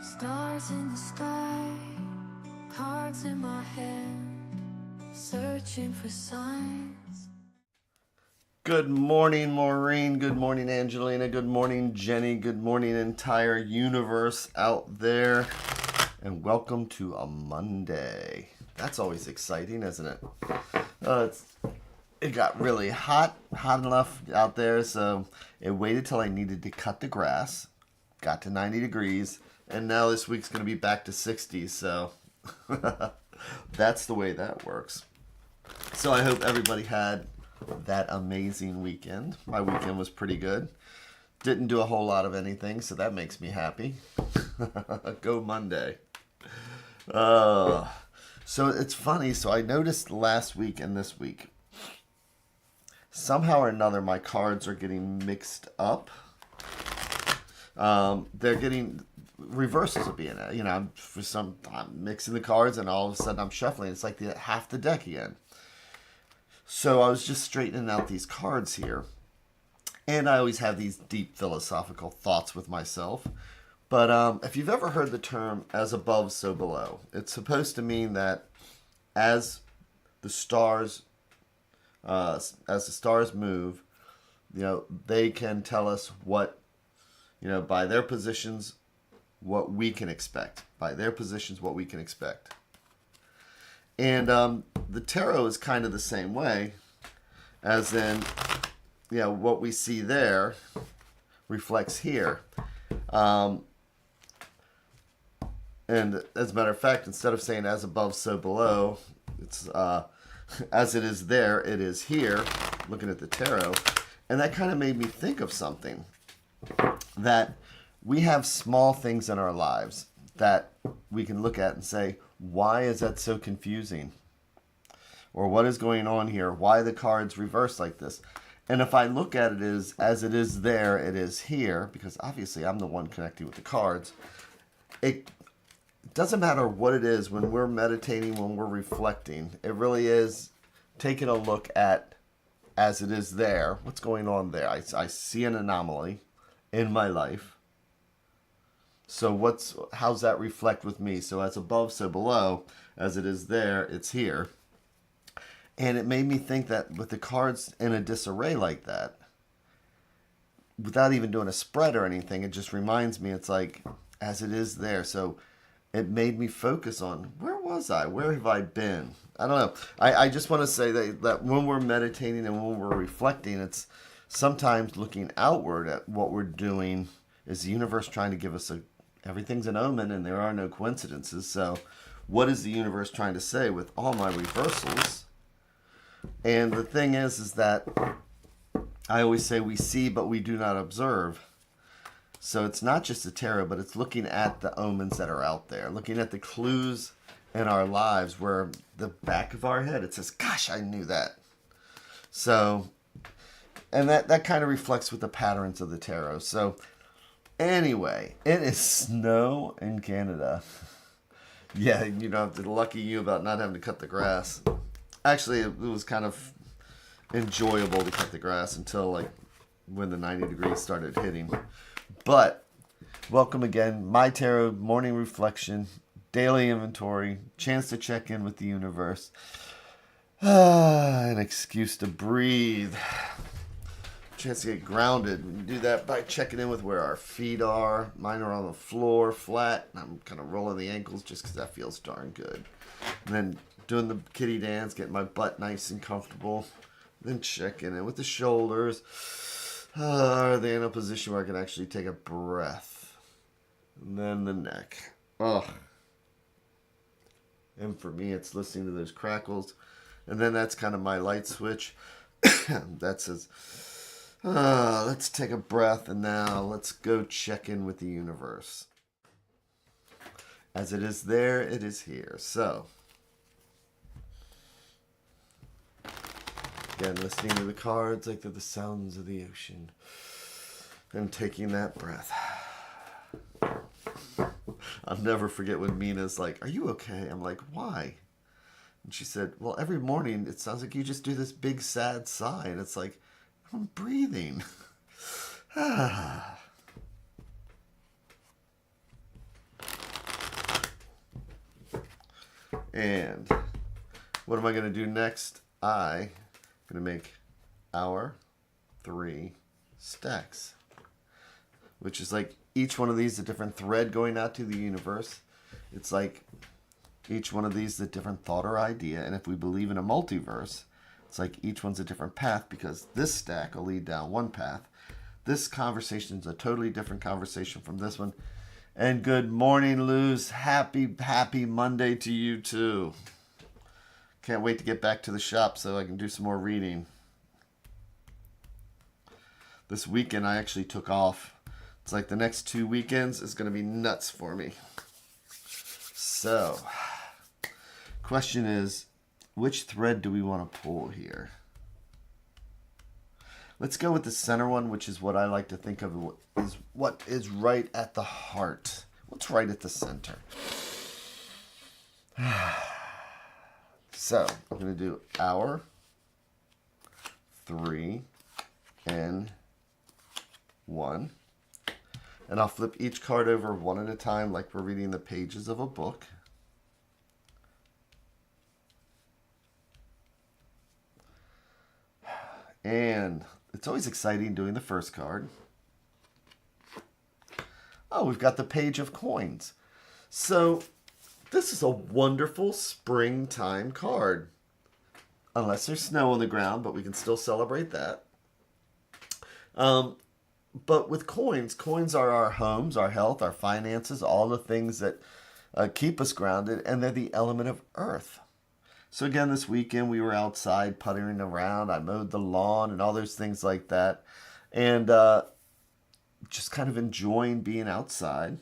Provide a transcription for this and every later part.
Stars in the sky, cards in my hand, searching for signs. Good morning, Maureen. Good morning, Angelina. Good morning, Jenny. Good morning, entire universe out there. And welcome to a Monday. That's always exciting, isn't it? It got really hot enough out there, so it waited till I needed to cut the grass. Got to 90 degrees, and now this week's going to be back to 60, so that's the way that works. So I hope everybody had that amazing weekend. My weekend was pretty good. Didn't do a whole lot of anything, so that makes me happy. Go Monday. So it's funny. So I noticed last week and this week, somehow or another, my cards are getting mixed up. They're getting reversals of being, I'm mixing the cards, and all of a sudden I'm shuffling. It's like half the deck again. So I was just straightening out these cards here, and I always have these deep philosophical thoughts with myself. But if you've ever heard the term "as above, so below," it's supposed to mean that as the stars move, they can tell us what, by their positions, what we can expect. By their positions, what we can expect. And the tarot is kind of the same way, as in, what we see there reflects here. And as a matter of fact, instead of saying "as above, so below," it's "as it is there, it is here," looking at the tarot. And that kind of made me think of something, that we have small things in our lives that we can look at and say, why is that so confusing? Or what is going on here? Why the cards reverse like this? And if I look at it as it is there, it is here, because obviously I'm the one connecting with the cards. It doesn't matter what it is when we're meditating, when we're reflecting. It really is taking a look at as it is there. What's going on there? I see an anomaly in my life. So how's that reflect with me? So as above, so below. As it is there, it's here. And it made me think that with the cards in a disarray like that, without even doing a spread or anything, it just reminds me, it's like, as it is there. So it made me focus on, where was I? Where have I been? I don't know. I just want to say that when we're meditating and when we're reflecting, it's sometimes looking outward at what we're doing. Is the universe trying to give us everything's an omen and there are no coincidences. So what is the universe trying to say with all my reversals? And the thing is that I always say we see, but we do not observe. So it's not just the tarot, but it's looking at the omens that are out there, looking at the clues in our lives where the back of our head, it says, gosh, I knew that. So, and that kind of reflects with the patterns of the tarot. So anyway, it is snow in Canada. Yeah, lucky you about not having to cut the grass. Actually, it was kind of enjoyable to cut the grass until when the 90 degrees started hitting. But welcome again, My Tarot morning reflection, daily inventory, chance to check in with the universe, an excuse to breathe, chance to get grounded. We can do that by checking in with where our feet are. Mine are on the floor, flat. I'm kind of rolling the ankles just because that feels darn good. And then doing the kitty dance, getting my butt nice and comfortable. Then checking in with the shoulders. Are they in a position where I can actually take a breath? And then the neck. Oh. And for me, it's listening to those crackles. And then that's kind of my light switch. That says, let's take a breath, and now let's go check in with the universe. As it is there, it is here. So, again, listening to the cards like they're the sounds of the ocean. And taking that breath. I'll never forget when Mina's like, are you okay? I'm like, why? And she said, well, every morning it sounds like you just do this big sad sigh. And it's like, I'm breathing. And what am I going to do next? I'm going to make our 3 stacks, which is like each one of these a different thread going out to the universe. It's like each one of these is a different thought or idea. And if we believe in a multiverse, it's like each one's a different path, because this stack will lead down one path. This conversation is a totally different conversation from this one. And good morning, Luz. Happy Monday to you too. Can't wait to get back to the shop so I can do some more reading. This weekend I actually took off. It's like the next 2 weekends is going to be nuts for me. So, question is, which thread do we want to pull here? Let's go with the center one, which is what I like to think of as what is right at the heart. What's right at the center? So, I'm going to do our 3 and 1. And I'll flip each card over one at a time like we're reading the pages of a book. And it's always exciting doing the first card. Oh, we've got the Page of Coins. So this is a wonderful springtime card. Unless there's snow on the ground, but we can still celebrate that. But with coins are our homes, our health, our finances, all the things that keep us grounded, and they're the element of earth. So again, this weekend we were outside puttering around. I mowed the lawn and all those things like that. And just kind of enjoying being outside.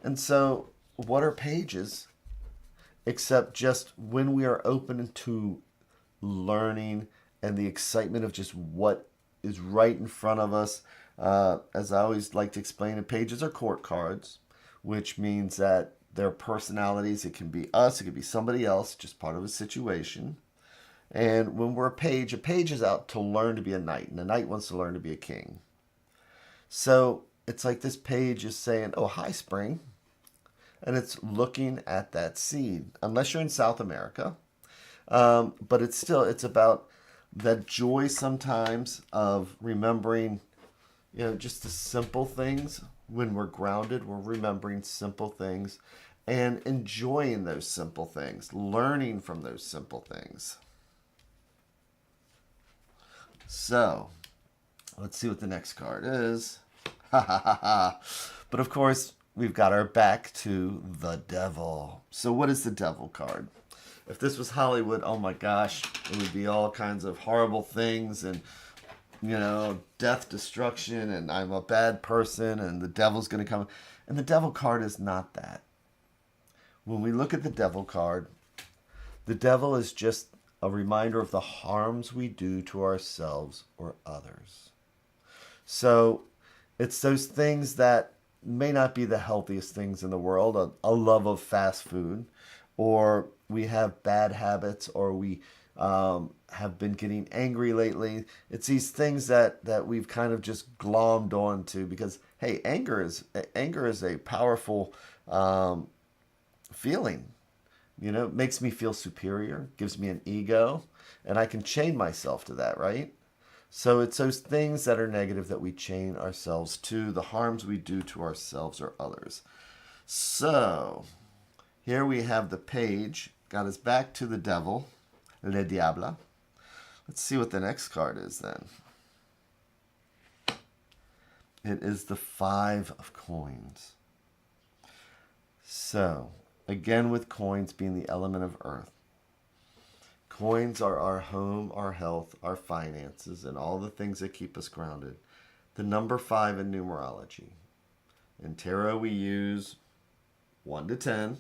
And so what are pages except just when we are open to learning and the excitement of just what is right in front of us. As I always like to explain, pages are court cards, which means that their personalities, it can be us, it could be somebody else, just part of a situation. And when we're a page is out to learn to be a knight, and a knight wants to learn to be a king. So it's like this page is saying, oh, hi, spring. And it's looking at that seed, unless you're in South America. But it's about that joy sometimes of remembering, just the simple things. When we're grounded, we're remembering simple things and enjoying those simple things, learning from those simple things. So, let's see what the next card is. Ha ha ha ha. But of course, we've got our back to the devil. So what is the devil card? If this was Hollywood, oh my gosh, it would be all kinds of horrible things and, death, destruction, and I'm a bad person, and the devil's going to come. And the devil card is not that. When we look at the devil card, the devil is just a reminder of the harms we do to ourselves or others. So it's those things that may not be the healthiest things in the world, a love of fast food, or we have bad habits, or we have been getting angry lately. It's these things that we've kind of just glommed onto because, hey, anger is a powerful feeling. It makes me feel superior, gives me an ego, and I can chain myself to that, right? So it's those things that are negative that we chain ourselves to, the harms we do to ourselves or others. So here we have the page, got his back to the devil, Le Diable. Let's see what the next card is then. It is the 5 of Coins. So, again with coins being the element of earth. Coins are our home, our health, our finances, and all the things that keep us grounded. The number 5 in numerology. In tarot we use 1 to 10.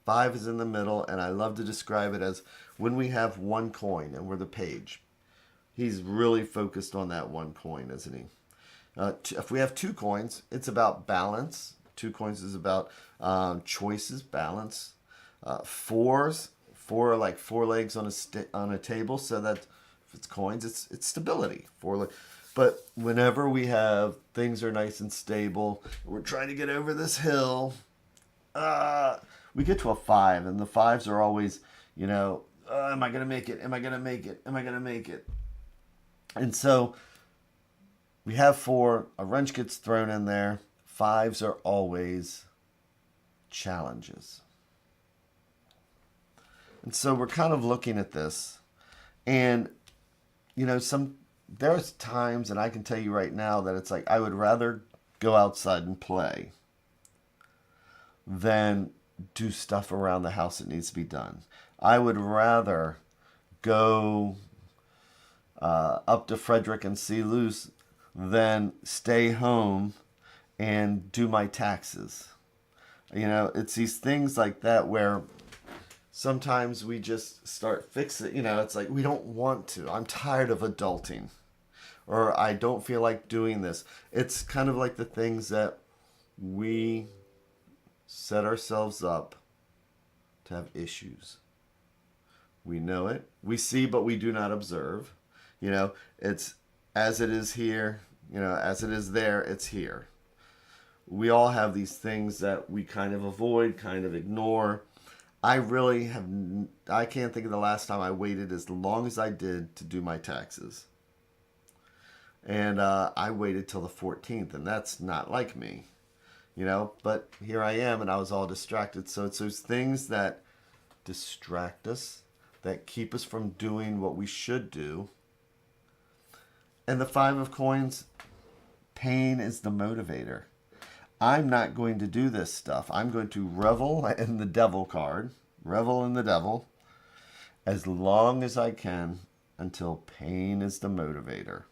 5 is in the middle, and I love to describe it as when we have one coin and we're the page. He's really focused on that one coin, isn't he? If we have 2 coins, it's about balance. 2 coins is about choices, balance. 4s, 4 are like 4 legs on a table, so that if it's coins, it's stability. But whenever we have things are nice and stable, we're trying to get over this hill. we get to a 5, and the 5s are always, you know, am I going to make it? Am I going to make it? Am I going to make it? And so we have 4, a wrench gets thrown in there. 5s are always challenges. And so we're kind of looking at this, and you know, there's times, and I can tell you right now, that it's like I would rather go outside and play than do stuff around the house that needs to be done. I would rather go up to Frederick and see Luce than stay home and do my taxes. You know, it's these things like that where sometimes we just start fixing, you know, it's like we don't want to. I'm tired of adulting, or I don't feel like doing this. It's kind of like the things that we set ourselves up to have issues. We know it. We see, but we do not observe. You know, it's as it is here, you know, as it is there, it's here. We all have these things that we kind of avoid, kind of ignore. I can't think of the last time I waited as long as I did to do my taxes. And I waited till the 14th, and that's not like me, you know, but here I am, and I was all distracted. So it's those things that distract us, that keep us from doing what we should do. And the 5 of coins, pain is the motivator. I'm not going to do this stuff. I'm going to revel in the devil card, revel in the devil, as long as I can until pain is the motivator.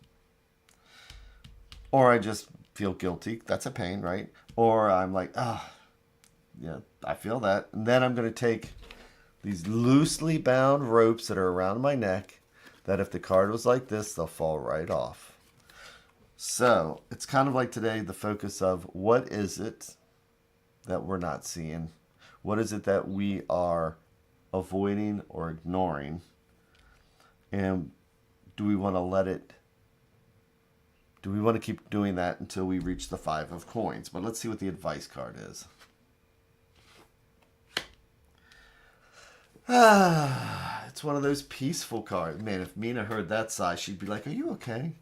Or I just feel guilty. That's a pain, right? Or I'm like, yeah, I feel that. And then I'm going to take these loosely bound ropes that are around my neck, that if the card was like this, they'll fall right off. So it's kind of like today, the focus of what is it that we're not seeing? What is it that we are avoiding or ignoring? And do we want to let it? Do we want to keep doing that until we reach the 5 of coins? But let's see what the advice card is. It's one of those peaceful cards. Man, if Mina heard that sigh, she'd be like, are you okay?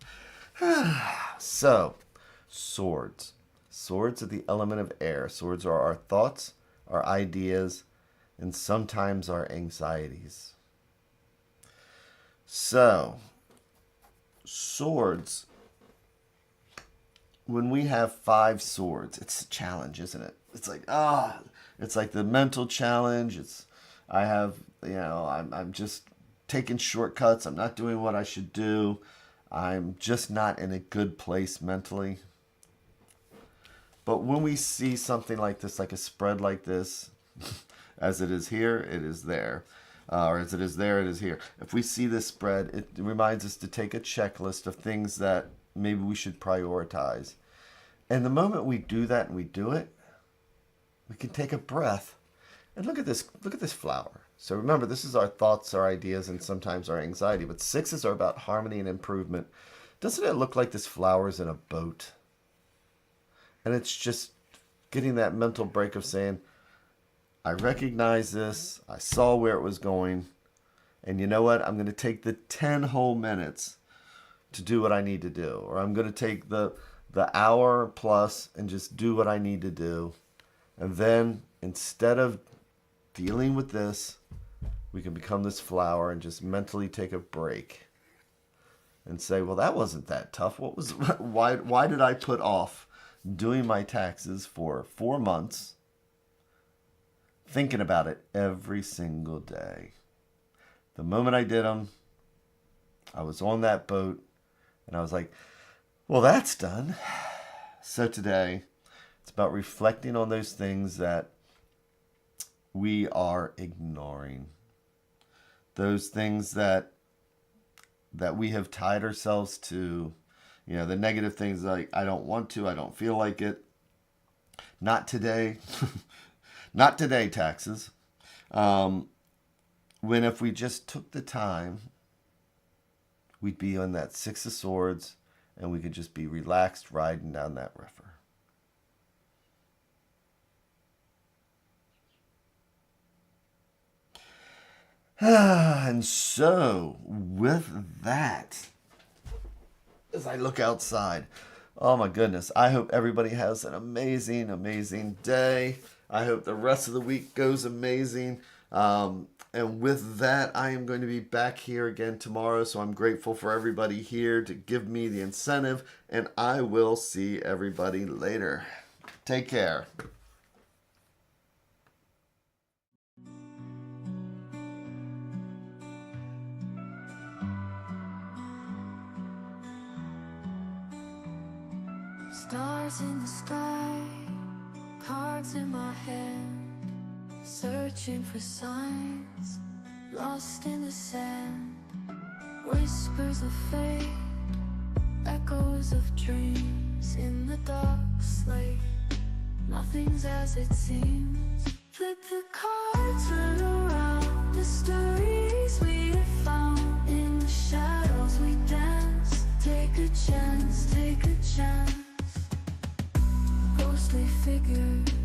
So, swords. Swords are the element of air. Swords are our thoughts, our ideas, and sometimes our anxieties. So, swords, when we have 5 swords, it's a challenge, isn't it? It's like, it's like the mental challenge. I'm just taking shortcuts. I'm not doing what I should do. I'm just not in a good place mentally. But when we see something like this, like a spread like this, as it is here, it is there. Or as it is there, it is here. If we see this spread, it reminds us to take a checklist of things that maybe we should prioritize. And the moment we do that and we do it, we can take a breath and look at this flower. So remember, this is our thoughts, our ideas, and sometimes our anxiety. But 6s are about harmony and improvement. Doesn't it look like this flower's in a boat? And it's just getting that mental break of saying, I recognize this. I saw where it was going. And you know what? I'm going to take the 10 whole minutes to do what I need to do. Or I'm going to take the hour plus and just do what I need to do. And then instead of dealing with this, we can become this flower and just mentally take a break and say, well, that wasn't that tough. Why did I put off doing my taxes for 4 months, thinking about it every single day? The moment I did them, I was on that boat and I was like, well, that's done. So today, it's about reflecting on those things that we are ignoring. Those things that we have tied ourselves to, you know, the negative things like, I don't want to, I don't feel like it. Not today. Not today, taxes. When if we just took the time, we'd be on that 6 of swords and we could just be relaxed riding down that river. And so, with that, as I look outside, oh my goodness, I hope everybody has an amazing, amazing day. I hope the rest of the week goes amazing. And with that, I am going to be back here again tomorrow. So I'm grateful for everybody here to give me the incentive. And I will see everybody later. Take care. Stars in the sky, cards in my hand, searching for signs, lost in the sand. Whispers of fate, echoes of dreams in the dark slate. Nothing's as it seems. Flip the cards, turn around. The stories we have found in the shadows we dance. Take a chance, take a chance. Ghostly figures